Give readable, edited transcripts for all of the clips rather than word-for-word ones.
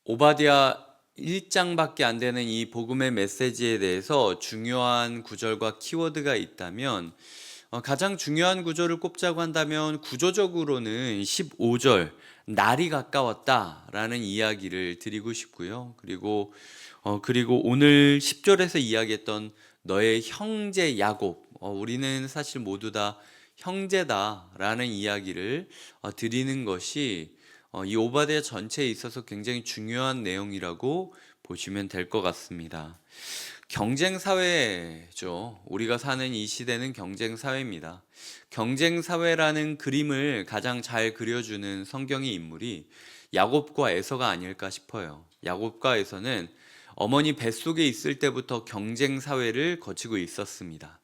오바댜 1장밖에 안 되는 이 복음의 메시지에 대해서 중요한 구절과 키워드가 있다면 가장 중요한 구절을 꼽자고 한다면 구조적으로는 15절 날이 가까웠다라는 이야기를 드리고 싶고요. 그리고 오늘 10절에서 이야기했던 너의 형제 야곱, 우리는 사실 모두 다 형제다라는 이야기를 드리는 것이 이 오바댜 전체에 있어서 굉장히 중요한 내용이라고 보시면 될 것 같습니다. 경쟁 사회죠. 우리가 사는 이 시대는 경쟁 사회입니다. 경쟁 사회라는 그림을 가장 잘 그려주는 성경의 인물이 야곱과 에서가 아닐까 싶어요. 야곱과 에서는 어머니 뱃속에 있을 때부터 경쟁 사회를 거치고 있었습니다.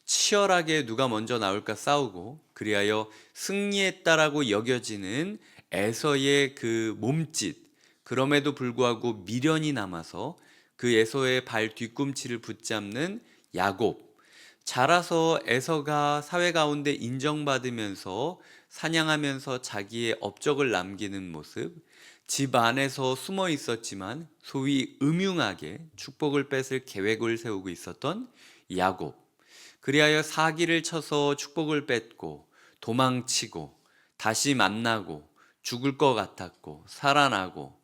치열하게 누가 먼저 나올까 싸우고 그리하여 승리했다라고 여겨지는 에서의 그 몸짓, 그럼에도 불구하고 미련이 남아서 그 에서의 발 뒤꿈치를 붙잡는 야곱, 자라서 에서가 사회 가운데 인정받으면서 사냥하면서 자기의 업적을 남기는 모습, 집 안에서 숨어 있었지만 소위 음흉하게 축복을 뺏을 계획을 세우고 있었던 야곱, 그리하여 사기를 쳐서 축복을 뺏고 도망치고 다시 만나고 죽을 것 같았고 살아나고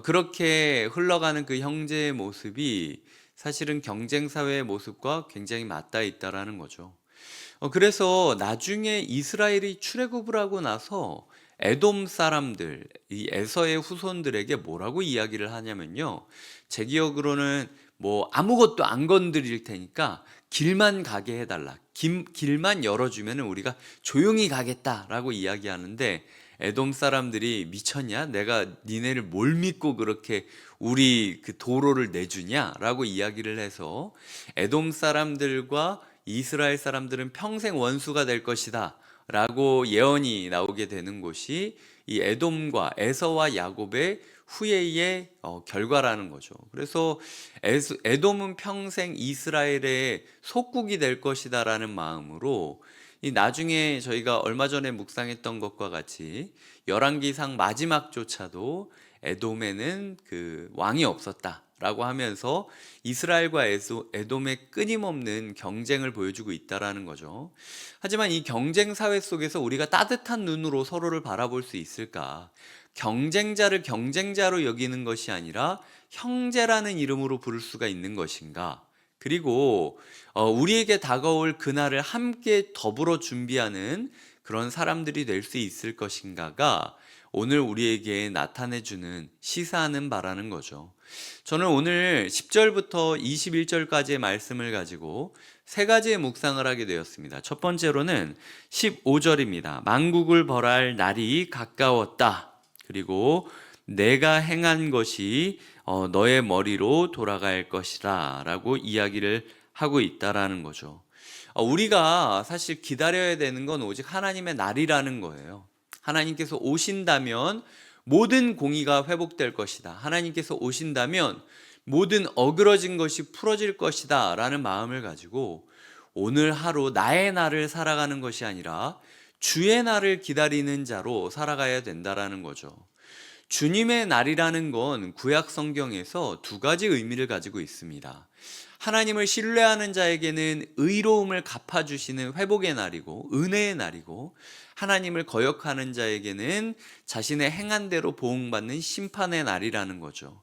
그렇게 흘러가는 그 형제의 모습이 사실은 경쟁사회의 모습과 굉장히 맞닿아 있다라는 거죠. 그래서 나중에 이스라엘이 출애굽을 하고 나서 에돔 사람들, 이 에서의 후손들에게 뭐라고 이야기를 하냐면요. 제 기억으로는 뭐 아무것도 안 건드릴 테니까 길만 가게 해달라. 길만 열어주면 우리가 조용히 가겠다라고 이야기하는데 에돔 사람들이 미쳤냐? 내가 니네를 뭘 믿고 그렇게 우리 그 도로를 내주냐라고 이야기를 해서 에돔 사람들과 이스라엘 사람들은 평생 원수가 될 것이다 라고 예언이 나오게 되는 곳이 이 에돔과 에서와 야곱의 후예의 결과라는 거죠. 그래서 에돔은 평생 이스라엘의 속국이 될 것이다라는 마음으로 이 나중에 저희가 얼마 전에 묵상했던 것과 같이 열왕기상 마지막조차도 에돔에는 그 왕이 없었다라고 하면서 이스라엘과 에돔의 끊임없는 경쟁을 보여주고 있다라는 거죠. 하지만 이 경쟁 사회 속에서 우리가 따뜻한 눈으로 서로를 바라볼 수 있을까? 경쟁자를 경쟁자로 여기는 것이 아니라 형제라는 이름으로 부를 수가 있는 것인가? 그리고 우리에게 다가올 그날을 함께 더불어 준비하는 그런 사람들이 될 수 있을 것인가가 오늘 우리에게 나타내주는 시사하는 바라는 거죠. 저는 오늘 10절부터 21절까지의 말씀을 가지고 세 가지의 묵상을 하게 되었습니다. 첫 번째로는 15절입니다. 만국을 벌할 날이 가까웠다. 그리고 내가 행한 것이 너의 머리로 돌아갈 것이라 라고 이야기를 하고 있다라는 거죠. 우리가 사실 기다려야 되는 건 오직 하나님의 날이라는 거예요. 하나님께서 오신다면 모든 공의가 회복될 것이다. 하나님께서 오신다면 모든 어그러진 것이 풀어질 것이다 라는 마음을 가지고 오늘 하루 나의 날을 살아가는 것이 아니라 주의 날을 기다리는 자로 살아가야 된다라는 거죠. 주님의 날이라는 건 구약 성경에서 두 가지 의미를 가지고 있습니다. 하나님을 신뢰하는 자에게는 의로움을 갚아주시는 회복의 날이고 은혜의 날이고, 하나님을 거역하는 자에게는 자신의 행한 대로 보응받는 심판의 날이라는 거죠.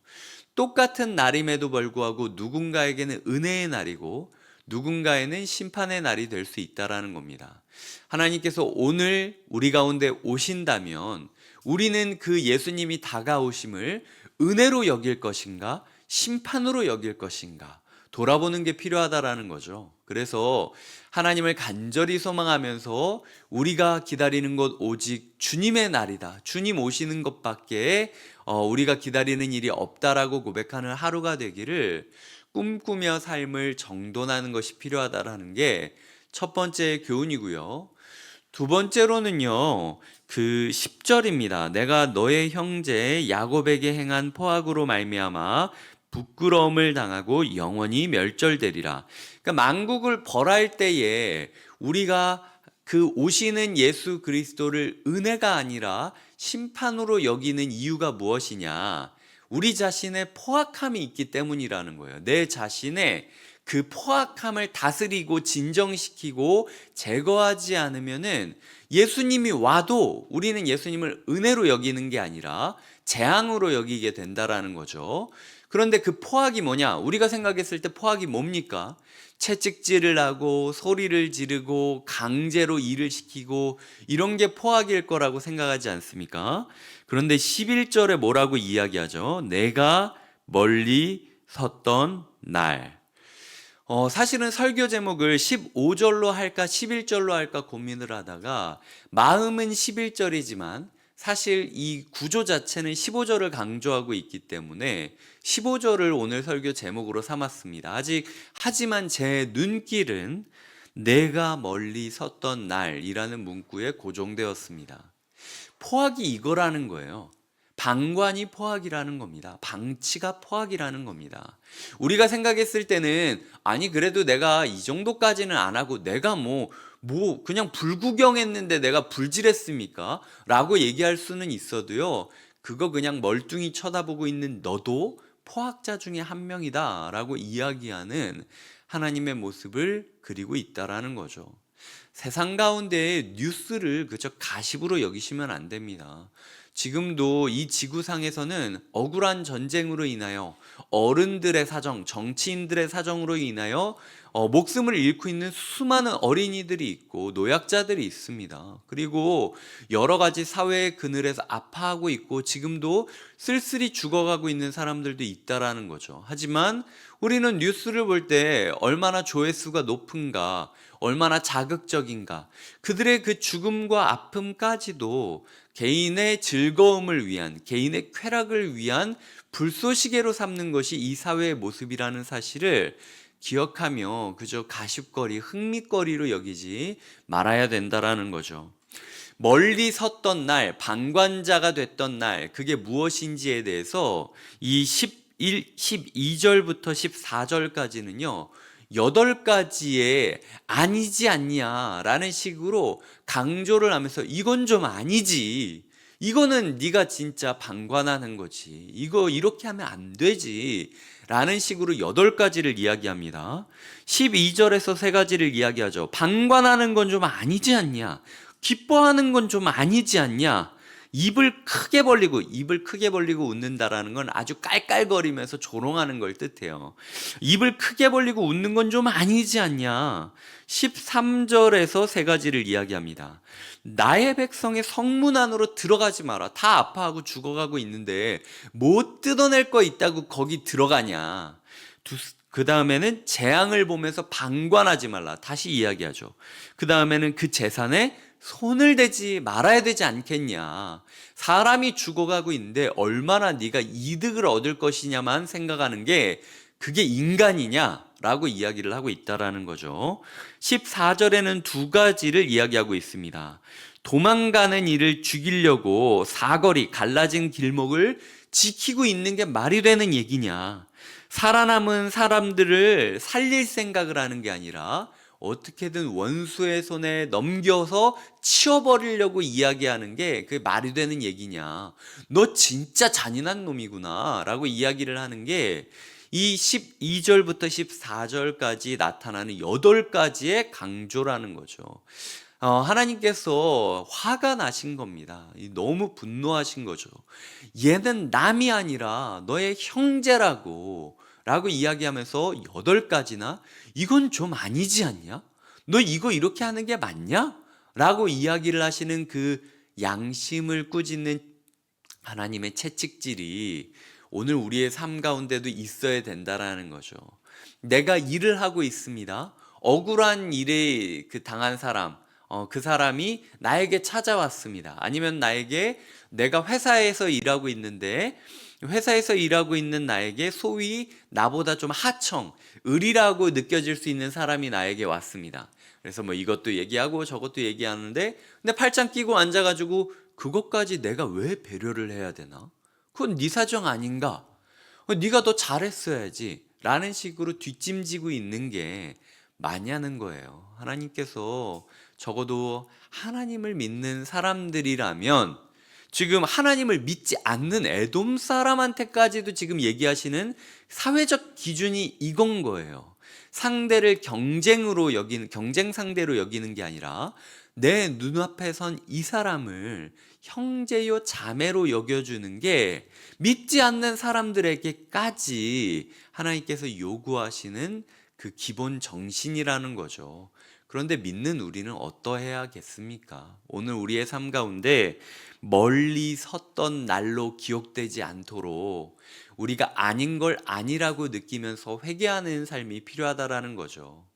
똑같은 날임에도 불구하고 누군가에게는 은혜의 날이고 누군가에는 심판의 날이 될 수 있다는 겁니다. 하나님께서 오늘 우리 가운데 오신다면 우리는 그 예수님이 다가오심을 은혜로 여길 것인가 심판으로 여길 것인가 돌아보는 게 필요하다라는 거죠. 그래서 하나님을 간절히 소망하면서 우리가 기다리는 것 오직 주님의 날이다. 주님 오시는 것밖에 우리가 기다리는 일이 없다라고 고백하는 하루가 되기를 꿈꾸며 삶을 정돈하는 것이 필요하다라는 게 첫 번째 교훈이고요. 두 번째로는요, 그 10절입니다. 내가 너의 형제 야곱에게 행한 포악으로 말미암아 부끄러움을 당하고 영원히 멸절되리라. 그러니까 만국을 벌할 때에 우리가 그 오시는 예수 그리스도를 은혜가 아니라 심판으로 여기는 이유가 무엇이냐? 우리 자신의 포악함이 있기 때문이라는 거예요. 내 자신의 그 포악함을 다스리고 진정시키고 제거하지 않으면은 예수님이 와도 우리는 예수님을 은혜로 여기는 게 아니라 재앙으로 여기게 된다라는 거죠. 그런데 그 포악이 뭐냐? 우리가 생각했을 때 포악이 뭡니까? 채찍질을 하고 소리를 지르고 강제로 일을 시키고 이런 게 포악일 거라고 생각하지 않습니까? 그런데 11절에 뭐라고 이야기하죠? 내가 멀리 섰던 날. 사실은 설교 제목을 15절로 할까 11절로 할까 고민을 하다가 마음은 11절이지만 사실 이 구조 자체는 15절을 강조하고 있기 때문에 15절을 오늘 설교 제목으로 삼았습니다. 하지만 제 눈길은 내가 멀리 섰던 날이라는 문구에 고정되었습니다. 포악이 이거라는 거예요. 방관이 포악이라는 겁니다. 방치가 포악이라는 겁니다. 우리가 생각했을 때는 아니 그래도 내가 이 정도까지는 안 하고 내가 그냥 불구경했는데 내가 불질했습니까? 라고 얘기할 수는 있어도요. 그거 그냥 멀뚱히 쳐다보고 있는 너도 포악자 중에 한 명이다 라고 이야기하는 하나님의 모습을 그리고 있다라는 거죠. 세상 가운데의 뉴스를 그저 가십으로 여기시면 안 됩니다. 지금도 이 지구상에서는 억울한 전쟁으로 인하여 어른들의 사정, 정치인들의 사정으로 인하여 목숨을 잃고 있는 수많은 어린이들이 있고 노약자들이 있습니다. 그리고 여러 가지 사회의 그늘에서 아파하고 있고 지금도 쓸쓸히 죽어가고 있는 사람들도 있다라는 거죠. 하지만 우리는 뉴스를 볼 때 얼마나 조회수가 높은가, 얼마나 자극적인가, 그들의 그 죽음과 아픔까지도 개인의 즐거움을 위한, 개인의 쾌락을 위한 불쏘시개로 삼는 것이 이 사회의 모습이라는 사실을 기억하며 그저 가십거리, 흥미거리로 여기지 말아야 된다라는 거죠. 멀리 섰던 날, 방관자가 됐던 날, 그게 무엇인지에 대해서 이 12절부터 14절까지는요, 8가지의 아니지 않냐라는 식으로 강조를 하면서 이건 좀 아니지. 이거는 네가 진짜 방관하는 거지. 이거 이렇게 하면 안 되지. 라는 식으로 8가지를 이야기합니다. 12절에서 3가지를 이야기하죠. 방관하는 건 좀 아니지 않냐. 기뻐하는 건 좀 아니지 않냐. 입을 크게 벌리고 웃는다라는 건 아주 깔깔거리면서 조롱하는 걸 뜻해요. 입을 크게 벌리고 웃는 건 좀 아니지 않냐. 13절에서 3가지를 이야기합니다. 나의 백성의 성문 안으로 들어가지 마라. 다 아파하고 죽어가고 있는데 못 뜯어낼 거 있다고 거기 들어가냐. 그 다음에는 재앙을 보면서 방관하지 말라. 다시 이야기하죠. 그 다음에는 그 재산에 손을 대지 말아야 되지 않겠냐. 사람이 죽어가고 있는데 얼마나 네가 이득을 얻을 것이냐만 생각하는 게 그게 인간이냐라고 이야기를 하고 있다라는 거죠. 14절에는 2가지를 이야기하고 있습니다. 도망가는 이를 죽이려고 사거리 갈라진 길목을 지키고 있는 게 말이 되는 얘기냐. 살아남은 사람들을 살릴 생각을 하는 게 아니라 어떻게든 원수의 손에 넘겨서 치워버리려고 이야기하는 게 그게 말이 되는 얘기냐. 너 진짜 잔인한 놈이구나 라고 이야기를 하는 게 이 12절부터 14절까지 나타나는 8가지의 강조라는 거죠. 하나님께서 화가 나신 겁니다. 너무 분노하신 거죠. 얘는 남이 아니라 너의 형제라고 라고 이야기하면서 8가지나 이건 좀 아니지 않냐? 너 이거 이렇게 하는 게 맞냐? 라고 이야기를 하시는 그 양심을 꾸짖는 하나님의 채찍질이 오늘 우리의 삶 가운데도 있어야 된다라는 거죠. 내가 일을 하고 있습니다. 억울한 일에 당한 사람, 그 사람이 나에게 찾아왔습니다. 아니면 내가 회사에서 일하고 있는데 회사에서 일하고 있는 나에게 소위 나보다 좀 을이라고 느껴질 수 있는 사람이 나에게 왔습니다. 그래서 이것도 얘기하고 저것도 얘기하는데 근데 팔짱 끼고 앉아가지고 그것까지 내가 왜 배려를 해야 되나? 그건 네 사정 아닌가? 네가 더 잘했어야지 라는 식으로 뒷짐지고 있는 게 마냐는 거예요. 하나님께서 적어도 하나님을 믿는 사람들이라면 지금 하나님을 믿지 않는 에돔 사람한테까지도 지금 얘기하시는 사회적 기준이 이건 거예요. 상대를 경쟁 상대로 여기는 게 아니라 내 눈앞에 선 이 사람을 형제요 자매로 여겨주는 게 믿지 않는 사람들에게까지 하나님께서 요구하시는 그 기본 정신이라는 거죠. 그런데 믿는 우리는 어떠해야겠습니까? 오늘 우리의 삶 가운데 멀리 섰던 날로 기억되지 않도록 우리가 아닌 걸 아니라고 느끼면서 회개하는 삶이 필요하다라는 거죠.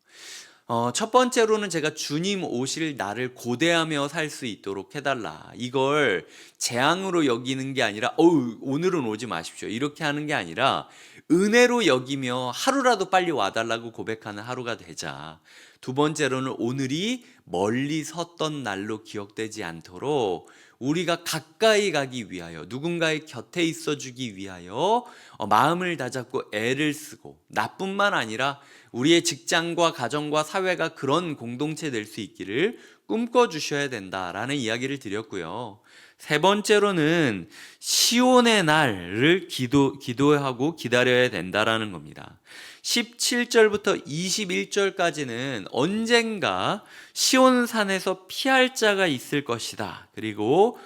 첫 번째로는 제가 주님 오실 날을 고대하며 살 수 있도록 해달라. 이걸 재앙으로 여기는 게 아니라, 오늘은 오지 마십시오, 이렇게 하는 게 아니라, 은혜로 여기며 하루라도 빨리 와달라고 고백하는 하루가 되자. 두 번째로는 오늘이 멀리 섰던 날로 기억되지 않도록 우리가 가까이 가기 위하여, 누군가의 곁에 있어 주기 위하여 마음을 다잡고 애를 쓰고, 나뿐만 아니라 우리의 직장과 가정과 사회가 그런 공동체 될 수 있기를 꿈꿔 주셔야 된다라는 이야기를 드렸고요. 세 번째로는 시온의 날을 기도하고 기다려야 된다라는 겁니다. 17절부터 21절까지는 언젠가 시온산에서 피할 자가 있을 것이다. 그리고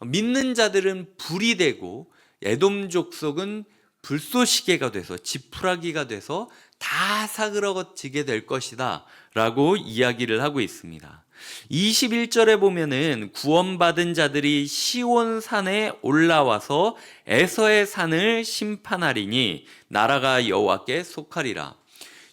믿는 자들은 불이 되고 에돔 족속은 불쏘시개가 돼서 지푸라기가 돼서 다 사그러지게 될 것이다 라고 이야기를 하고 있습니다. 21절에 보면은 구원받은 자들이 시온산에 올라와서 에서의 산을 심판하리니 나라가 여호와께 속하리라.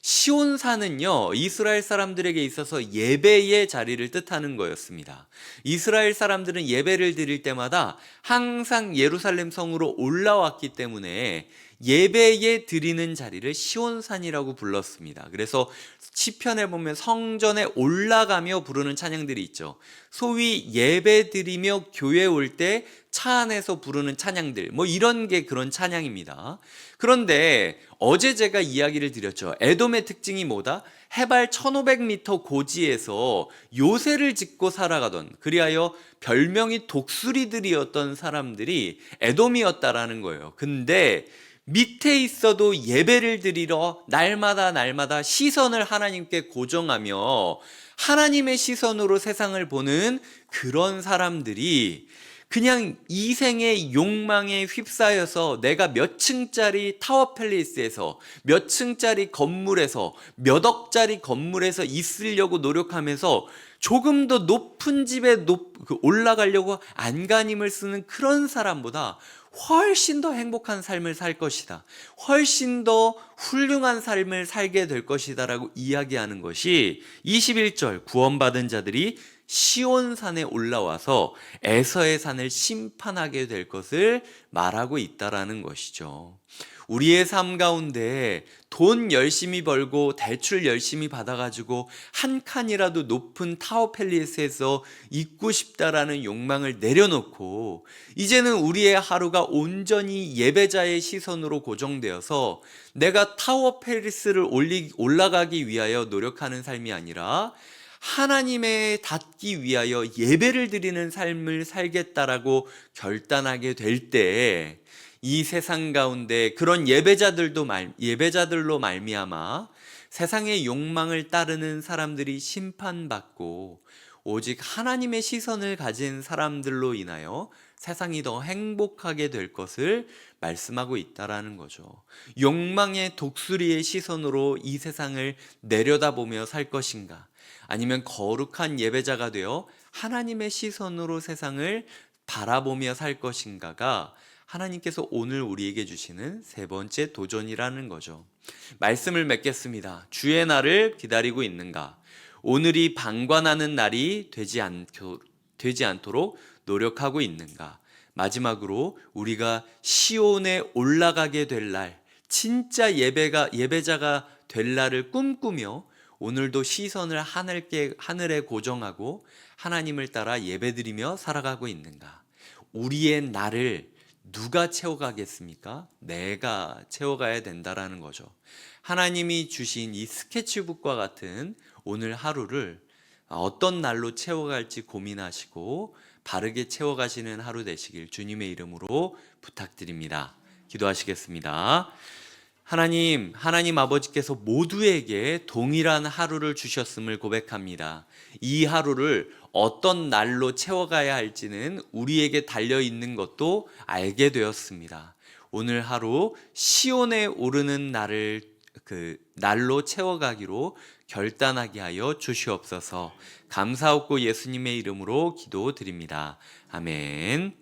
시온산은요, 이스라엘 사람들에게 있어서 예배의 자리를 뜻하는 거였습니다. 이스라엘 사람들은 예배를 드릴 때마다 항상 예루살렘 성으로 올라왔기 때문에 예배에 드리는 자리를 시온산이라고 불렀습니다. 그래서 시편에 보면 성전에 올라가며 부르는 찬양들이 있죠. 소위 예배 드리며 교회 올 때 차 안에서 부르는 찬양들, 이런 게 그런 찬양입니다. 그런데 어제 제가 이야기를 드렸죠. 에돔의 특징이 뭐다? 해발 1500m 고지에서 요새를 짓고 살아가던, 그리하여 별명이 독수리들이었던 사람들이 에돔이었다라는 거예요. 근데 밑에 있어도 예배를 드리러 날마다 시선을 하나님께 고정하며 하나님의 시선으로 세상을 보는 그런 사람들이 그냥 이생의 욕망에 휩싸여서 내가 몇 층짜리 타워 팰리스에서, 몇 층짜리 건물에서, 몇 억짜리 건물에서 있으려고 노력하면서 조금 더 높은 집에 올라가려고 안간힘을 쓰는 그런 사람보다 훨씬 더 행복한 삶을 살 것이다, 훨씬 더 훌륭한 삶을 살게 될 것이다 라고 이야기하는 것이 21절 구원받은 자들이 시온산에 올라와서 에서의 산을 심판하게 될 것을 말하고 있다라는 것이죠. 우리의 삶 가운데 돈 열심히 벌고 대출 열심히 받아가지고 한 칸이라도 높은 타워 팰리스에서 있고 싶다라는 욕망을 내려놓고 이제는 우리의 하루가 온전히 예배자의 시선으로 고정되어서 내가 타워 팰리스를 올라가기 위하여 노력하는 삶이 아니라 하나님에 닿기 위하여 예배를 드리는 삶을 살겠다라고 결단하게 될 때 이 세상 가운데 그런 예배자들로 말미암아 세상의 욕망을 따르는 사람들이 심판받고 오직 하나님의 시선을 가진 사람들로 인하여 세상이 더 행복하게 될 것을 말씀하고 있다라는 거죠. 욕망의 독수리의 시선으로 이 세상을 내려다보며 살 것인가? 아니면 거룩한 예배자가 되어 하나님의 시선으로 세상을 바라보며 살 것인가가 하나님께서 오늘 우리에게 주시는 세 번째 도전이라는 거죠. 말씀을 맺겠습니다. 주의 날을 기다리고 있는가? 오늘이 방관하는 날이 되지 않도록 노력하고 있는가? 마지막으로 우리가 시온에 올라가게 될 날, 진짜 예배자가 될 날을 꿈꾸며 오늘도 시선을 하늘에 고정하고 하나님을 따라 예배드리며 살아가고 있는가? 우리의 날을 누가 채워가겠습니까? 내가 채워가야 된다라는 거죠. 하나님이 주신 이 스케치북과 같은 오늘 하루를 어떤 날로 채워갈지 고민하시고 바르게 채워가시는 하루 되시길 주님의 이름으로 부탁드립니다. 기도하시겠습니다. 하나님 아버지께서 모두에게 동일한 하루를 주셨음을 고백합니다. 이 하루를 어떤 날로 채워가야 할지는 우리에게 달려 있는 것도 알게 되었습니다. 오늘 하루 시온에 오르는 날로 채워가기로 결단하게 하여 주시옵소서. 감사하고 예수님의 이름으로 기도드립니다. 아멘.